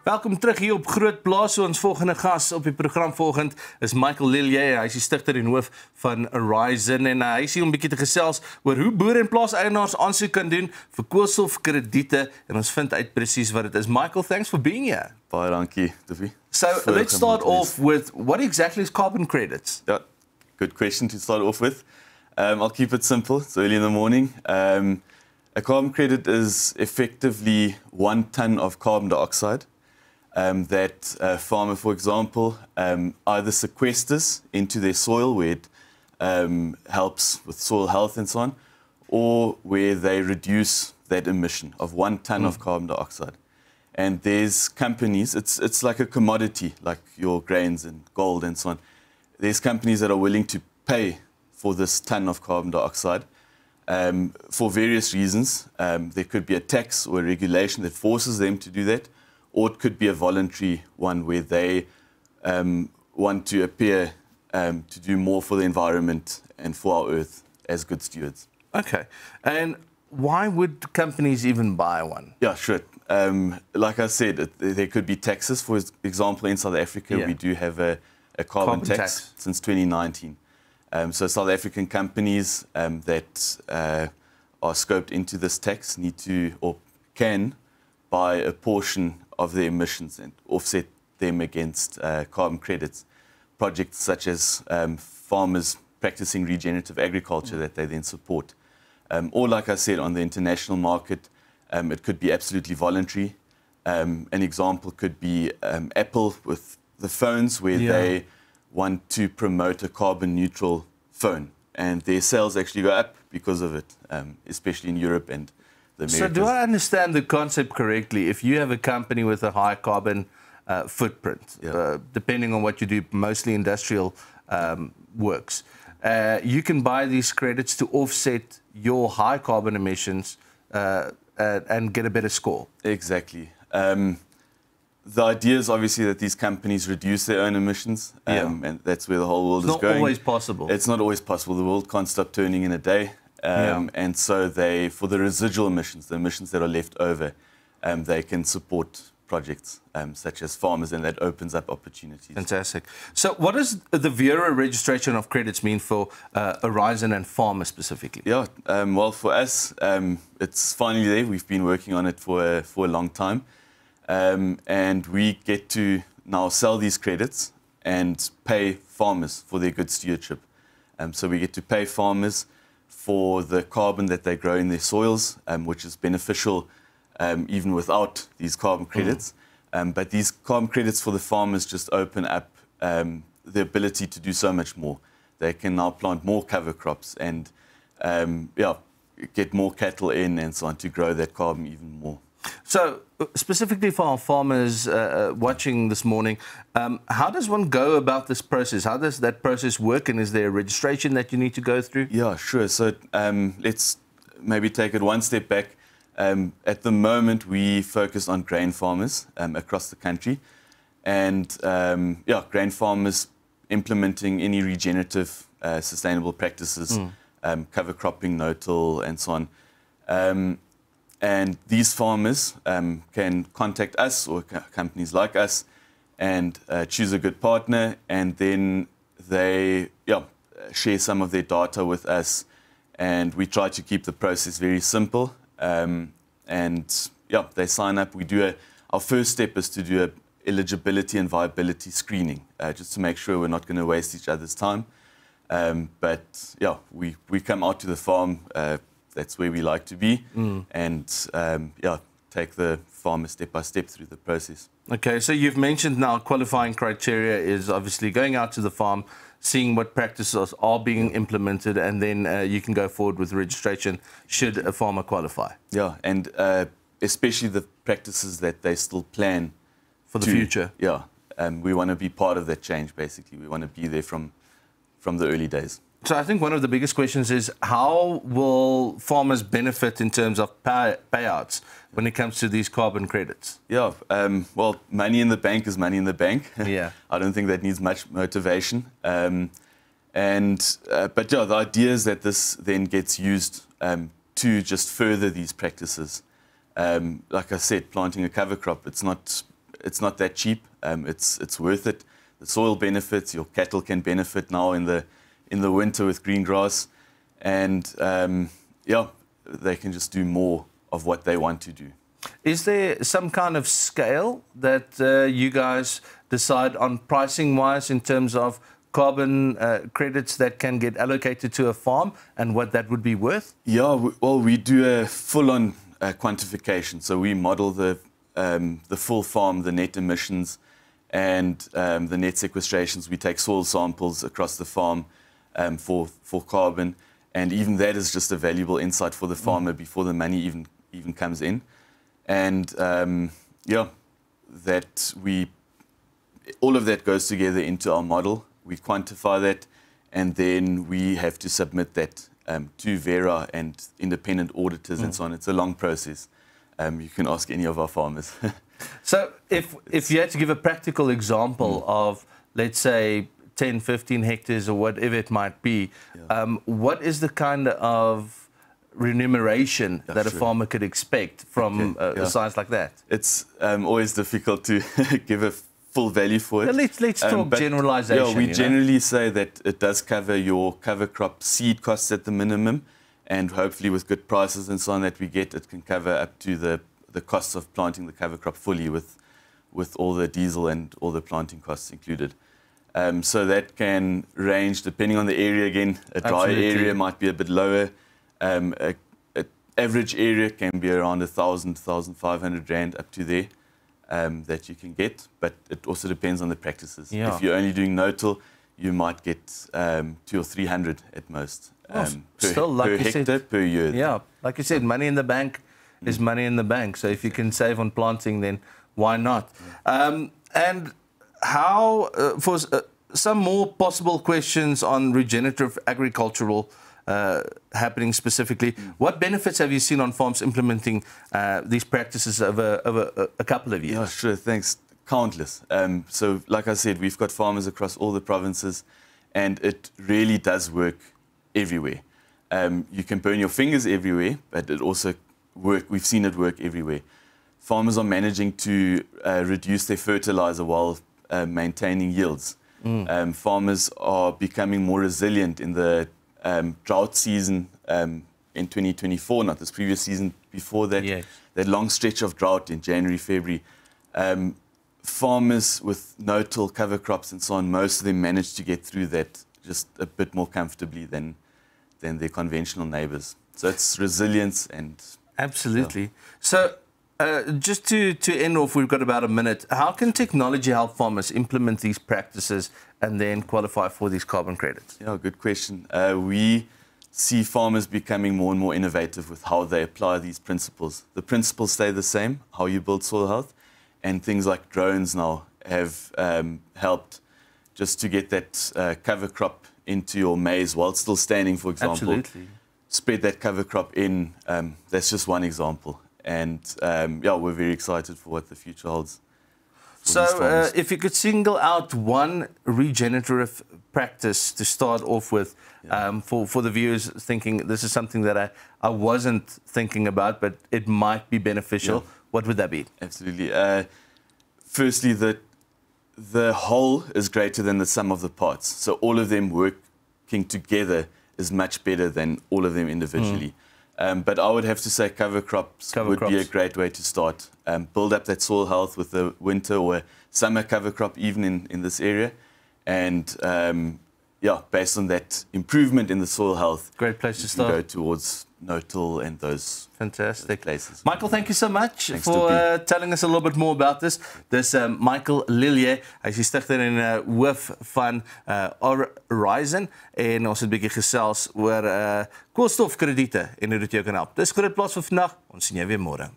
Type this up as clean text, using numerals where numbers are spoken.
Welkom terug hier op GROOTplaas. So ons volgende gas op die program volgend is Lilje. Hy is die stigter en hoof van Orizon en hy is hier om 'n bietjie te gesels oor hoe boere en plaaseienaars aansoek kan doen vir koolstofkrediete en ons vind uit presies wat dit is. Michael, thanks for being here. Baie dankie, Duffy. So let's start off with what exactly is carbon credits? Yeah, good question to start off with. I'll keep it simple. It's early in the morning. A carbon credit is effectively 1 ton of carbon dioxide that a farmer, for example, either sequesters into their soil where it helps with soil health and so on, or where they reduce that emission of 1 ton of carbon dioxide. And there's companies, it's like a commodity, like your grains and gold and so on. There's companies that are willing to pay for this ton of carbon dioxide for various reasons. There could be a tax or a regulation that forces them to do that, or it could be a voluntary one where they want to appear to do more for the environment and for our earth as good stewards. Okay. And why would companies even buy one? Yeah, sure. Like I said, there could be taxes. For example, in South Africa, we do have a carbon tax since 2019. So South African companies that are scoped into this tax need to or can buy a portion of their emissions and offset them against carbon credits. Projects such as farmers practicing regenerative agriculture that they then support. Or like I said, on the international market, it could be absolutely voluntary. An example could be Apple with the phones where they want to promote a carbon neutral phone. And their sales actually go up because of it, especially in Europe and the Americas. So do I understand the concept correctly? If you have a company with a high carbon footprint, depending on what you do, mostly industrial works, you can buy these credits to offset your high carbon emissions and get a better score. Exactly. The idea is obviously that these companies reduce their own emissions, and that's where the whole world is going. It's not always possible. It's not always possible. The world can't stop turning in a day. And so they, for the residual emissions, the emissions that are left over, they can support projects such as farmers, and that opens up opportunities. Fantastic. So what does the Vera registration of credits mean for Orizon and farmers specifically? Yeah, well, for us, it's finally there. We've been working on it for a long time. And we get to now sell these credits and pay farmers for their good stewardship. So we get to pay farmers for the carbon that they grow in their soils, which is beneficial even without these carbon credits. But these carbon credits for the farmers just open up the ability to do so much more. They can now plant more cover crops and get more cattle in and so on to grow that carbon even more. So, specifically for our farmers watching this morning, how does one go about this process? How does that process work, and is there a registration that you need to go through? Yeah, sure. So, let's maybe take it one step back. At the moment, we focus on grain farmers across the country, and grain farmers implementing any regenerative, sustainable practices, cover cropping, no-till, and so on. And these farmers can contact us or companies like us and choose a good partner, and then they share some of their data with us, and we try to keep the process very simple. They sign up. We do our first step is to do a eligibility and viability screening, just to make sure we're not going to waste each other's time. We come out to the farm. That's where we like to be, and take the farmer step by step through the process. Okay, so you've mentioned now qualifying criteria is obviously going out to the farm, seeing what practices are being implemented, and then you can go forward with registration should a farmer qualify. Yeah, and especially the practices that they still plan for the future. Yeah, we want to be part of that change. Basically, we want to be there from the early days. So I think one of the biggest questions is how will farmers benefit in terms of payouts when it comes to these carbon credits? Yeah, well, money in the bank is money in the bank. Yeah. I don't think that needs much motivation. But the idea is that this then gets used to just further these practices. Like I said, planting a cover crop, it's not it's not that cheap. It's worth it. The soil benefits, your cattle can benefit now in the winter with green grass, and yeah, they can just do more of what they want to do. Is there some kind of scale that you guys decide on pricing-wise in terms of carbon credits that can get allocated to a farm and what that would be worth? Yeah, well, we do a full-on quantification. So we model the full farm, the net emissions, and the net sequestrations. We take soil samples across the farm for carbon, and even that is just a valuable insight for the farmer before the money even comes in. And yeah, all of that goes together into our model. We quantify that, and then we have to submit that to Vera and independent auditors and so on. It's a long process. You can ask any of our farmers. So if you had to give a practical example of, let's say, 10, 15 hectares or whatever it might be, what is the kind of remuneration that a farmer could expect from a size like that? It's always difficult to give a full value for it. Let's talk generalization. Yeah, we generally say that it does cover your cover crop seed costs at the minimum, and hopefully with good prices and so on that we get, it can cover up to the costs of planting the cover crop fully with all the diesel and all the planting costs included. So that can range depending on the area again. A dry area might be a bit lower. An average area can be around 1,000, 1,500 rand up to there. That you can get, but it also depends on the practices. Yeah. If you're only doing no-till, you might get 200 or 300 at most per hectare per year. Yeah, like you said, money in the bank is money in the bank. So if you can save on planting, then why not? And how, for some more possible questions on regenerative agricultural happening specifically, what benefits have you seen on farms implementing these practices over a couple of years? Yeah, sure, thanks. Countless. So like I said, we've got farmers across all the provinces, and it really does work everywhere. You can burn your fingers everywhere, but it also we've seen it work everywhere. Farmers are managing to reduce their fertilizer while maintaining yields. Farmers are becoming more resilient in the drought season in 2024, not this previous season before that, that long stretch of drought in January, February. Farmers with no-till cover crops and so on, most of them managed to get through that just a bit more comfortably than their conventional neighbours. So it's resilience and... Absolutely. So just to end off, we've got about a minute. How can technology help farmers implement these practices and then qualify for these carbon credits? Yeah, good question. We see farmers becoming more and more innovative with how they apply these principles. The principles stay the same, how you build soil health, and things like drones now have helped just to get that cover crop into your maize while it's still standing, for example. Absolutely. Spread that cover crop in. That's just one example. And yeah, we're very excited for what the future holds. So if you could single out one regenerative practice to start off with, for the viewers thinking this is something that I wasn't thinking about, but it might be beneficial, what would that be? Absolutely. Firstly, the whole is greater than the sum of the parts. So all of them working together is much better than all of them individually. But I would have to say cover crops would be a great way to start. Build up that soil health with the winter or summer cover crop even in this area. And yeah, based on that improvement in the soil health, great place to start. Go towards no-till and those places. Michael, thank you so much for telling us a little bit more about this. Dis Michael Lilje, hy is die stigter en hoof van Orizon, en ons het 'n bietjie gesels oor koolstofkrediete en hoe dit jou kan help. Dis Grootplaas vir vandag. Ons sien jou weer môre.